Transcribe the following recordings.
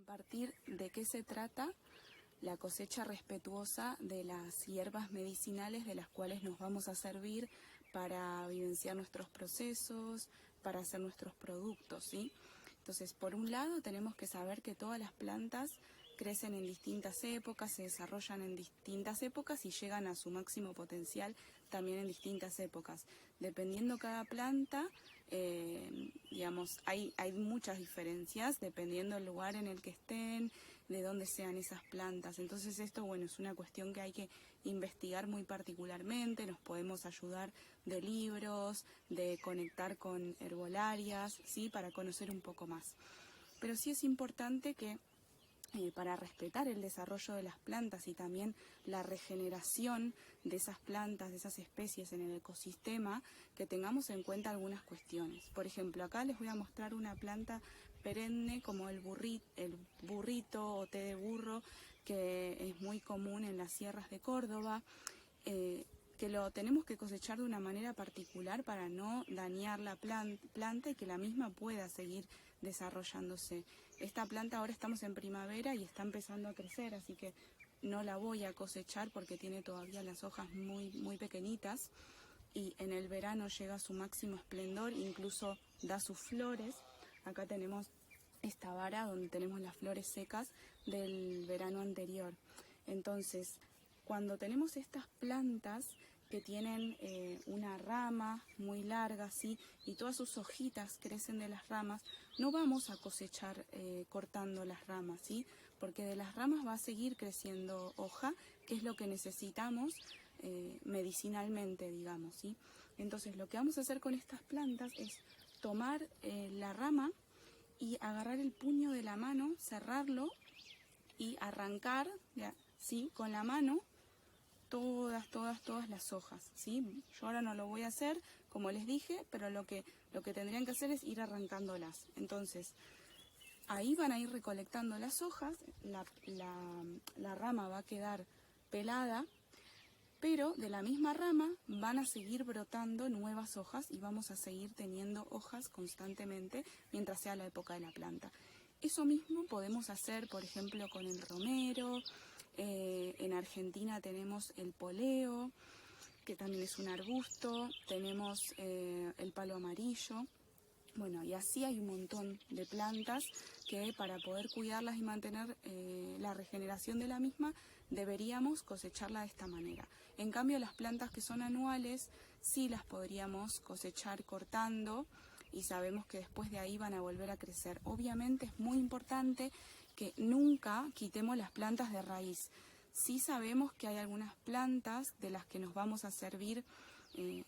Compartir de qué se trata la cosecha respetuosa de las hierbas medicinales de las cuales nos vamos a servir para vivenciar nuestros procesos, para hacer nuestros productos, ¿sí? Entonces, por un lado, tenemos que saber que todas las plantas crecen en distintas épocas, se desarrollan en distintas épocas y llegan a su máximo potencial también en distintas épocas. Dependiendo cada planta, digamos, hay muchas diferencias dependiendo del lugar en el que estén, de dónde sean esas plantas. Entonces esto, bueno, es una cuestión que hay que investigar muy particularmente. Nos podemos ayudar de libros, de conectar con herbolarias, ¿sí? Para conocer un poco más. Pero sí es importante que para respetar el desarrollo de las plantas y también la regeneración de esas plantas, de esas especies en el ecosistema, que tengamos en cuenta algunas cuestiones. Por ejemplo, acá les voy a mostrar una planta perenne como el burrito o té de burro, que es muy común en las sierras de Córdoba. Que lo tenemos que cosechar de una manera particular para no dañar la planta y que la misma pueda seguir desarrollándose. Esta planta ahora estamos en primavera y está empezando a crecer, así que no la voy a cosechar porque tiene todavía las hojas muy pequeñitas y en el verano llega a su máximo esplendor, incluso da sus flores. Acá tenemos esta vara donde tenemos las flores secas del verano anterior. Entonces, cuando tenemos estas plantas que tienen una rama muy larga, ¿sí? Y todas sus hojitas crecen de las ramas, no vamos a cosechar cortando las ramas, ¿sí? Porque de las ramas va a seguir creciendo hoja, que es lo que necesitamos medicinalmente, digamos, ¿sí? Entonces, lo que vamos a hacer con estas plantas es tomar la rama y agarrar el puño de la mano, cerrarlo y arrancar, ¿sí? Con la mano todas las hojas, ¿sí? Yo ahora no lo voy a hacer, como les dije, pero lo que tendrían que hacer es ir arrancándolas. Entonces, ahí van a ir recolectando las hojas, la rama va a quedar pelada, pero de la misma rama van a seguir brotando nuevas hojas y vamos a seguir teniendo hojas constantemente mientras sea la época de la planta. Eso mismo podemos hacer, por ejemplo, con el romero. En Argentina tenemos el poleo, que también es un arbusto. Tenemos el palo amarillo. Bueno, y así hay un montón de plantas que para poder cuidarlas y mantener la regeneración de la misma deberíamos cosecharla de esta manera. En cambio, las plantas que son anuales sí las podríamos cosechar cortando y sabemos que después de ahí van a volver a crecer. Obviamente es muy importante que nunca quitemos las plantas de raíz. Sí sabemos que hay algunas plantas de las que nos vamos a servir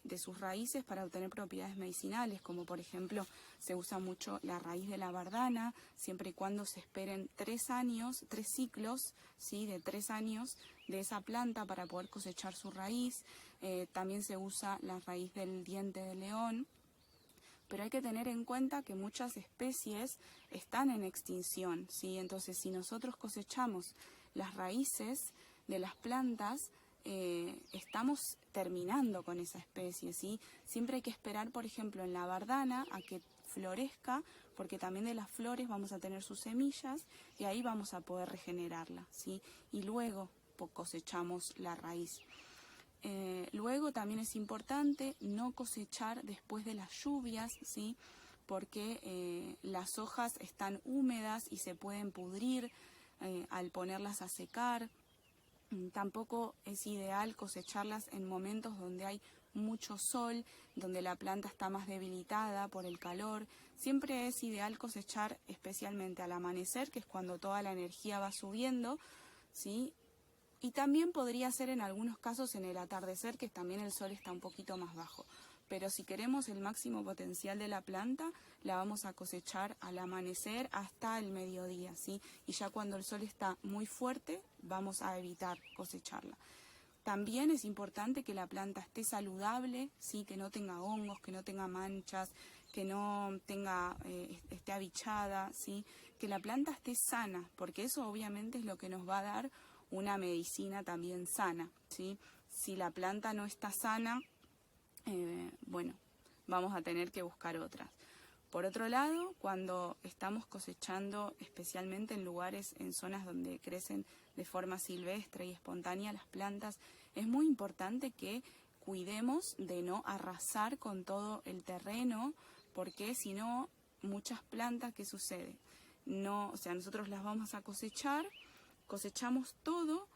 de sus raíces para obtener propiedades medicinales, como por ejemplo se usa mucho la raíz de la bardana, siempre y cuando se esperen 3 años, 3 ciclos, ¿sí? De 3 años de esa planta para poder cosechar su raíz. También se usa la raíz del diente de león. Pero hay que tener en cuenta que muchas especies están en extinción, ¿sí? Entonces, si nosotros cosechamos las raíces de las plantas, estamos terminando con esa especie, ¿sí? Siempre hay que esperar, por ejemplo, en la bardana a que florezca, porque también de las flores vamos a tener sus semillas y ahí vamos a poder regenerarla, ¿sí? Y luego cosechamos la raíz. Luego también es importante no cosechar después de las lluvias, ¿sí? Porque las hojas están húmedas y se pueden pudrir al ponerlas a secar. Tampoco es ideal cosecharlas en momentos donde hay mucho sol, donde la planta está más debilitada por el calor. Siempre es ideal cosechar especialmente al amanecer, que es cuando toda la energía va subiendo, ¿sí? Y también podría ser en algunos casos en el atardecer, que también el sol está un poquito más bajo. Pero si queremos el máximo potencial de la planta, la vamos a cosechar al amanecer hasta el mediodía, ¿sí? Y ya cuando el sol está muy fuerte, vamos a evitar cosecharla. También es importante que la planta esté saludable, ¿sí? Que no tenga hongos, que no tenga manchas, que no tenga, esté abichada, ¿sí? Que la planta esté sana, porque eso obviamente es lo que nos va a dar una medicina también sana, ¿sí? Si la planta no está sana, bueno, vamos a tener que buscar otras. Por otro lado, cuando estamos cosechando, especialmente en lugares, en zonas donde crecen de forma silvestre y espontánea las plantas, es muy importante que cuidemos de no arrasar con todo el terreno, porque si no, muchas plantas, ¿qué sucede? No, o sea, nosotros las vamos a cosechar, cosechamos todo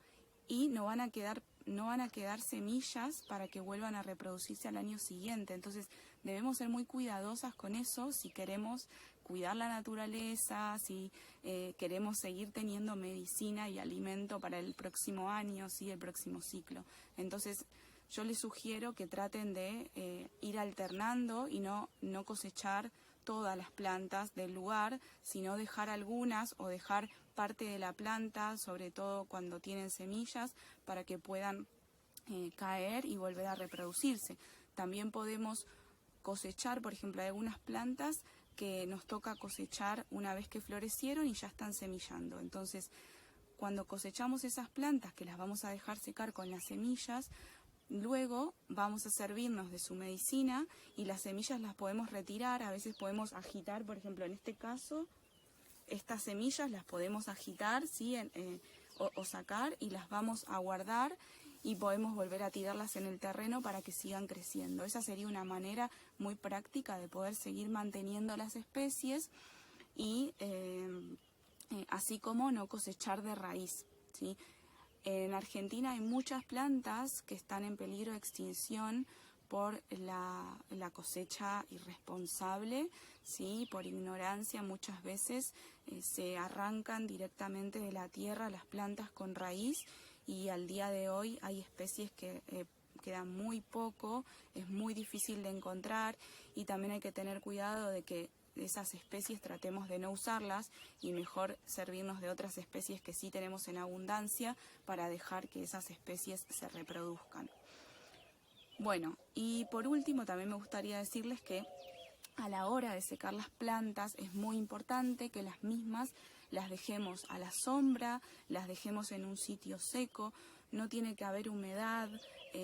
y no van a quedar semillas para que vuelvan a reproducirse al año siguiente. Entonces debemos ser muy cuidadosas con eso si queremos cuidar la naturaleza, si queremos seguir teniendo medicina y alimento para el próximo año, ¿sí? El próximo ciclo. Entonces yo les sugiero que traten de ir alternando y no cosechar todas las plantas del lugar, sino dejar algunas o dejar parte de la planta, sobre todo cuando tienen semillas, para que puedan caer y volver a reproducirse. También podemos cosechar, por ejemplo, algunas plantas que nos toca cosechar una vez que florecieron y ya están semillando. Entonces, cuando cosechamos esas plantas, que las vamos a dejar secar con las semillas, luego vamos a servirnos de su medicina y las semillas las podemos retirar, a veces podemos agitar, por ejemplo, en este caso, estas semillas las podemos agitar, ¿sí? o sacar y las vamos a guardar y podemos volver a tirarlas en el terreno para que sigan creciendo. Esa sería una manera muy práctica de poder seguir manteniendo las especies y así como no cosechar de raíz, ¿sí? En Argentina hay muchas plantas que están en peligro de extinción por la cosecha irresponsable, ¿sí? Por ignorancia muchas veces se arrancan directamente de la tierra las plantas con raíz y al día de hoy hay especies que quedan muy poco, es muy difícil de encontrar y también hay que tener cuidado de que esas especies tratemos de no usarlas y mejor servirnos de otras especies que sí tenemos en abundancia para dejar que esas especies se reproduzcan. Bueno, y por último también me gustaría decirles que a la hora de secar las plantas es muy importante que las mismas las dejemos a la sombra, las dejemos en un sitio seco, no tiene que haber humedad,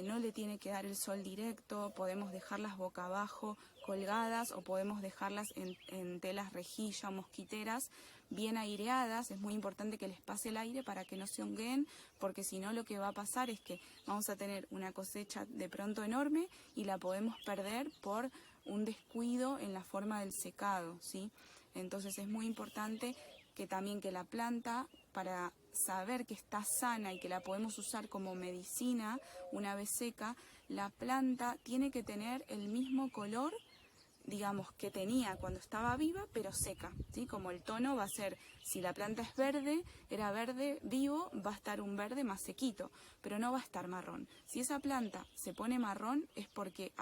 no le tiene que dar el sol directo, podemos dejarlas boca abajo colgadas o podemos dejarlas en telas rejilla o mosquiteras bien aireadas. Es muy importante que les pase el aire para que no se honguen, porque si no lo que va a pasar es que vamos a tener una cosecha de pronto enorme y la podemos perder por un descuido en la forma del secado, ¿sí? Entonces es muy importante que también que la planta, para saber que está sana y que la podemos usar como medicina una vez seca, la planta tiene que tener el mismo color, digamos, que tenía cuando estaba viva, pero seca, ¿sí? Como el tono va a ser, si la planta es verde, era verde vivo, va a estar un verde más sequito, pero no va a estar marrón. Si esa planta se pone marrón es porque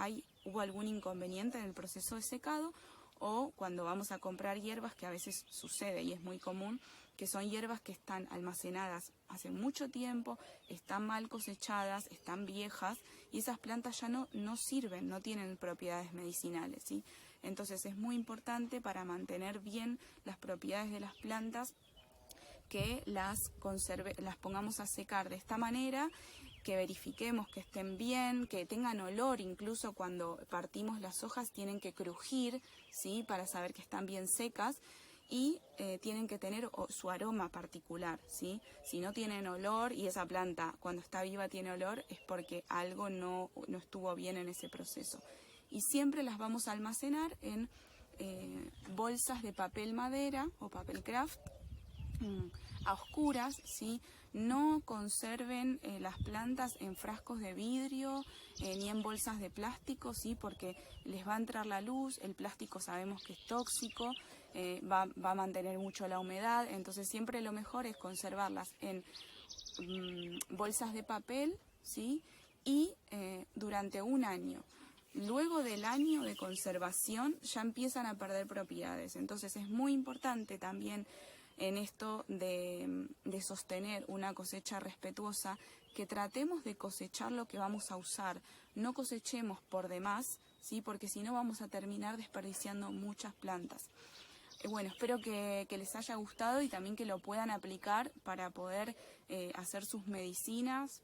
hubo algún inconveniente en el proceso de secado, o cuando vamos a comprar hierbas, que a veces sucede y es muy común, que son hierbas que están almacenadas hace mucho tiempo, están mal cosechadas, están viejas y esas plantas ya no sirven, no tienen propiedades medicinales, ¿sí? Entonces es muy importante para mantener bien las propiedades de las plantas que las pongamos a secar de esta manera, que verifiquemos que estén bien, que tengan olor, incluso cuando partimos las hojas tienen que crujir, ¿sí? Para saber que están bien secas y tienen que tener su aroma particular, ¿sí? Si no tienen olor y esa planta cuando está viva tiene olor es porque algo no estuvo bien en ese proceso. Y siempre las vamos a almacenar en bolsas de papel madera o papel craft, a oscuras, ¿sí? No conserven las plantas en frascos de vidrio ni en bolsas de plástico, ¿sí? Porque les va a entrar la luz, el plástico sabemos que es tóxico, va a mantener mucho la humedad, entonces siempre lo mejor es conservarlas en bolsas de papel, ¿sí? Y durante un año. Luego del año de conservación ya empiezan a perder propiedades, entonces es muy importante también en esto de sostener una cosecha respetuosa, que tratemos de cosechar lo que vamos a usar, no cosechemos por demás, ¿sí? Porque si no vamos a terminar desperdiciando muchas plantas. Bueno, espero que les haya gustado y también que lo puedan aplicar para poder hacer sus medicinas,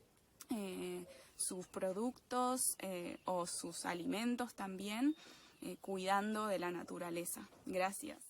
sus productos o sus alimentos también. cuidando de la naturaleza. Gracias.